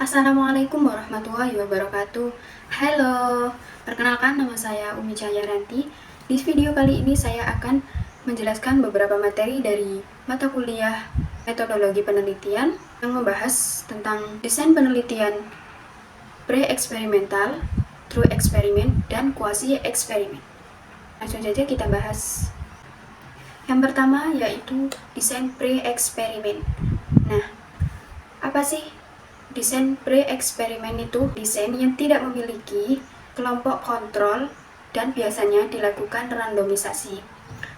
Assalamualaikum warahmatullahi wabarakatuh. Halo, perkenalkan nama saya Umi Cahayaranti. Di video kali ini saya akan menjelaskan beberapa materi dari mata kuliah metodologi penelitian yang membahas tentang desain penelitian pre-eksperimental, true eksperimen, dan quasi eksperimen. Langsung saja kita bahas. Yang pertama yaitu desain pre-eksperimen. Nah, apa sih desain pre-eksperimen? Itu desain yang tidak memiliki kelompok kontrol dan biasanya dilakukan randomisasi.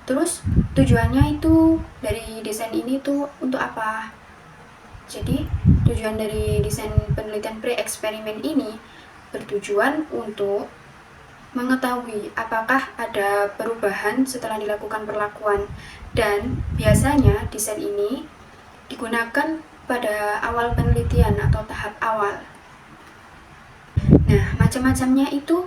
Terus tujuannya itu dari desain ini tuh untuk apa? Jadi tujuan dari desain penelitian pre-eksperimen ini bertujuan untuk mengetahui apakah ada perubahan setelah dilakukan perlakuan, dan biasanya desain ini digunakan pada awal penelitian atau tahap awal. Nah, macam-macamnya itu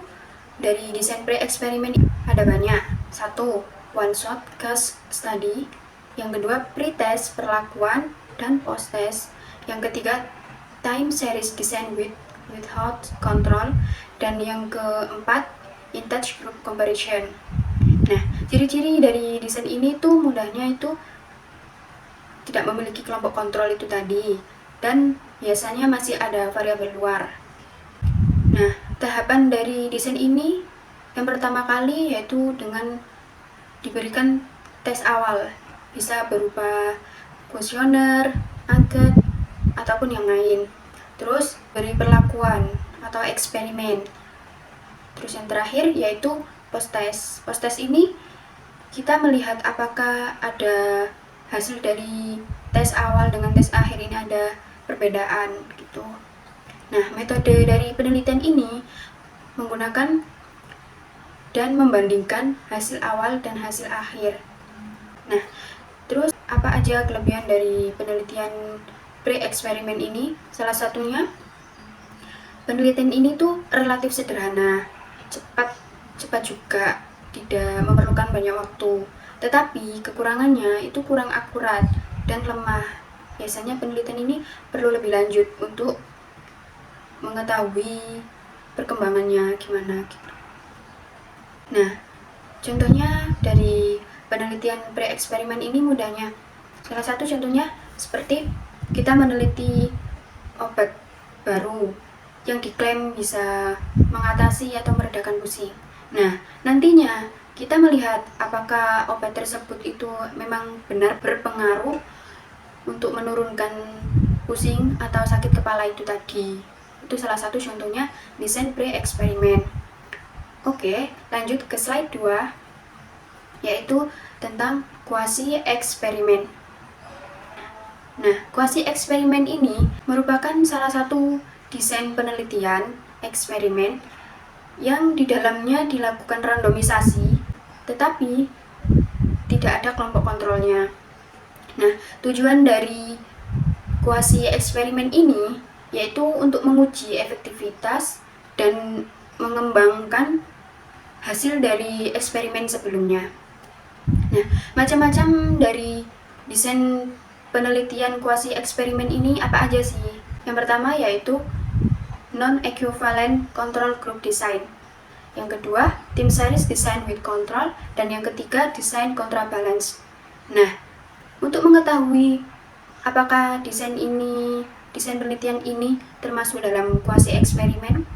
dari desain pre-eksperimen ada banyak. Satu, one shot case study. Yang kedua, pre-test perlakuan dan post-test. Yang ketiga, time series design without control. Dan yang keempat, in-touch group comparison. Nah, ciri-ciri dari desain ini tuh mudahnya itu tidak memiliki kelompok kontrol itu tadi, dan biasanya masih ada variabel luar. Nah, tahapan dari desain ini yang pertama kali yaitu dengan diberikan tes awal, bisa berupa kuesioner, angket, ataupun yang lain. Terus beri perlakuan atau eksperimen. Terus yang terakhir yaitu post-test. Post-test ini kita melihat apakah ada hasil dari tes awal dengan tes akhir ini ada perbedaan gitu. Nah, metode dari penelitian ini menggunakan dan membandingkan hasil awal dan hasil akhir. Nah, terus apa aja kelebihan dari penelitian pre-eksperimen ini? Salah satunya, penelitian ini tuh relatif sederhana, cepat juga, tidak memerlukan banyak waktu. Tetapi kekurangannya itu kurang akurat dan lemah. Biasanya penelitian ini perlu lebih lanjut untuk mengetahui perkembangannya gimana gitu. Nah, contohnya dari penelitian pre-eksperimen ini mudahnya. Salah satu contohnya seperti kita meneliti obat baru yang diklaim bisa mengatasi atau meredakan pusing. Nah, nantinya kita melihat apakah obat tersebut itu memang benar berpengaruh untuk menurunkan pusing atau sakit kepala itu tadi. Itu salah satu contohnya desain pre-eksperimen. Oke, lanjut ke slide 2, yaitu tentang quasi eksperimen. Nah, quasi eksperimen ini merupakan salah satu desain penelitian eksperimen yang di dalamnya dilakukan randomisasi, tetapi tidak ada kelompok kontrolnya. Nah, tujuan dari quasi eksperimen ini yaitu untuk menguji efektivitas dan mengembangkan hasil dari eksperimen sebelumnya. Nah, macam-macam dari desain penelitian quasi eksperimen ini apa aja sih? Yang pertama yaitu non-equivalent control group design. Yang kedua, team series design with control. Dan yang ketiga, design counterbalance. Nah, untuk mengetahui apakah desain penelitian ini termasuk dalam quasi eksperimen,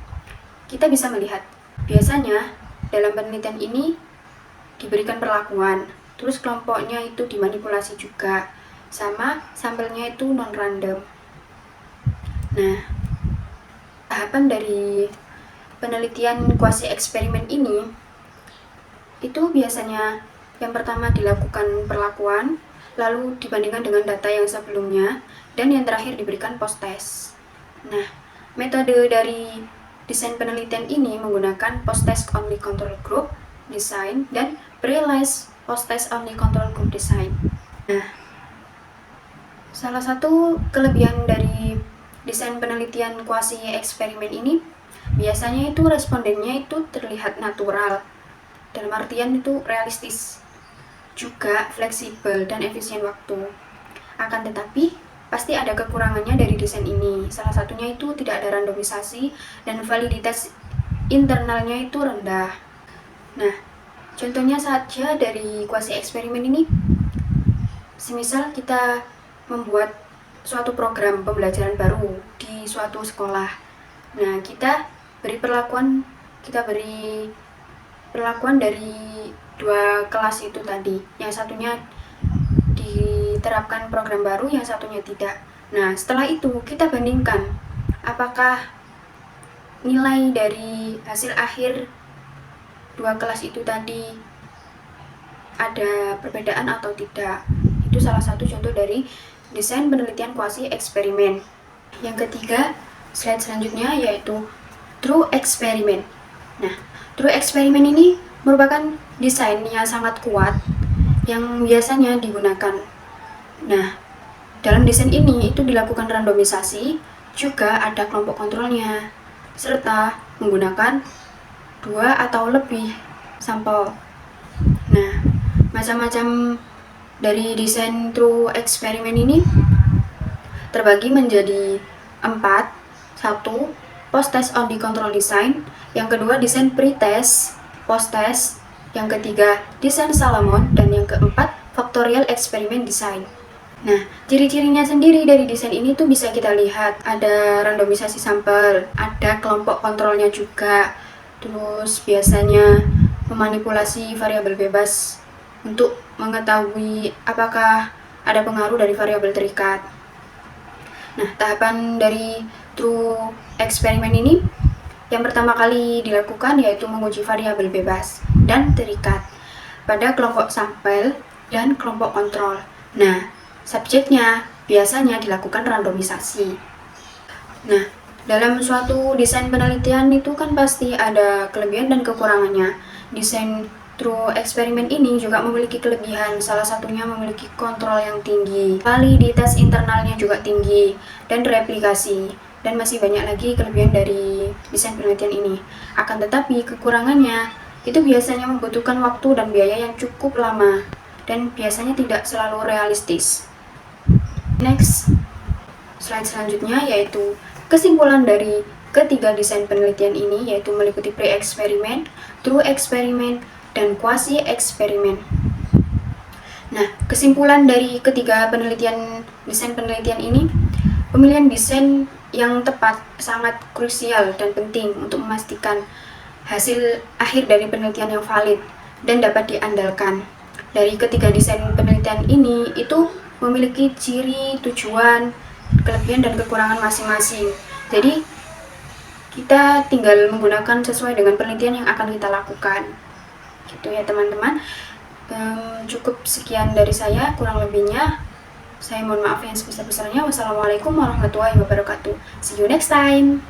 kita bisa melihat biasanya dalam penelitian ini diberikan perlakuan, terus kelompoknya itu dimanipulasi juga, sama sampelnya itu non-random. Nah, tahapan dari penelitian quasi eksperimen ini itu biasanya yang pertama dilakukan perlakuan, lalu dibandingkan dengan data yang sebelumnya, dan yang terakhir diberikan post-test. Nah, metode dari desain penelitian ini menggunakan post-test only control group design dan pre-list post-test only control group design. Nah, salah satu kelebihan dari desain penelitian quasi eksperimen ini biasanya itu respondennya itu terlihat natural, dalam artian itu realistis, juga fleksibel dan efisien waktu. Akan tetapi pasti ada kekurangannya dari desain ini. Salah satunya itu tidak ada randomisasi dan validitas internalnya itu rendah. Nah, contohnya saja dari kuasi eksperimen ini, semisal kita membuat suatu program pembelajaran baru di suatu sekolah. Nah, kita beri perlakuan dari dua kelas itu tadi. Yang satunya diterapkan program baru, yang satunya tidak. Nah, setelah itu kita bandingkan apakah nilai dari hasil akhir dua kelas itu tadi ada perbedaan atau tidak. Itu salah satu contoh dari desain penelitian kuasi eksperimen. Yang ketiga, slide selanjutnya yaitu true experiment. Nah, true experiment ini merupakan desain yang sangat kuat yang biasanya digunakan. Nah, dalam desain ini itu dilakukan randomisasi, juga ada kelompok kontrolnya, serta menggunakan 2 atau lebih sampel. Nah, macam-macam dari desain true experiment ini terbagi menjadi 4. 1. Post-test on the control design. Yang kedua, desain pre-test, post-test. Yang ketiga, desain Salomon. Dan yang keempat, factorial experiment design. Nah, ciri-cirinya sendiri dari desain ini tuh bisa kita lihat. Ada randomisasi sampel, ada kelompok kontrolnya juga. Terus biasanya memanipulasi variabel bebas untuk mengetahui apakah ada pengaruh dari variabel terikat. Nah, tahapan dari true eksperimen ini yang pertama kali dilakukan yaitu menguji variabel bebas dan terikat pada kelompok sampel dan kelompok kontrol. Nah, subjeknya biasanya dilakukan randomisasi. Nah, dalam suatu desain penelitian itu kan pasti ada kelebihan dan kekurangannya. Desain true eksperimen ini juga memiliki kelebihan, salah satunya memiliki kontrol yang tinggi, validitas internalnya juga tinggi, dan replikasi. Dan masih banyak lagi kelebihan dari desain penelitian ini. Akan tetapi kekurangannya itu biasanya membutuhkan waktu dan biaya yang cukup lama, dan biasanya tidak selalu realistis. Next, slide selanjutnya yaitu kesimpulan dari ketiga desain penelitian ini, yaitu meliputi pre-eksperimen, true eksperimen, dan kuasi eksperimen. Nah, kesimpulan dari ketiga desain penelitian ini, pemilihan desain yang tepat sangat krusial dan penting untuk memastikan hasil akhir dari penelitian yang valid dan dapat diandalkan. Dari ketiga desain penelitian ini itu memiliki ciri, tujuan, kelebihan dan kekurangan masing-masing. Jadi kita tinggal menggunakan sesuai dengan penelitian yang akan kita lakukan. Gitu ya teman-teman. Cukup sekian dari saya, kurang lebihnya saya mohon maaf yang sebesar-besarnya. Wassalamualaikum warahmatullahi wabarakatuh. See you next time.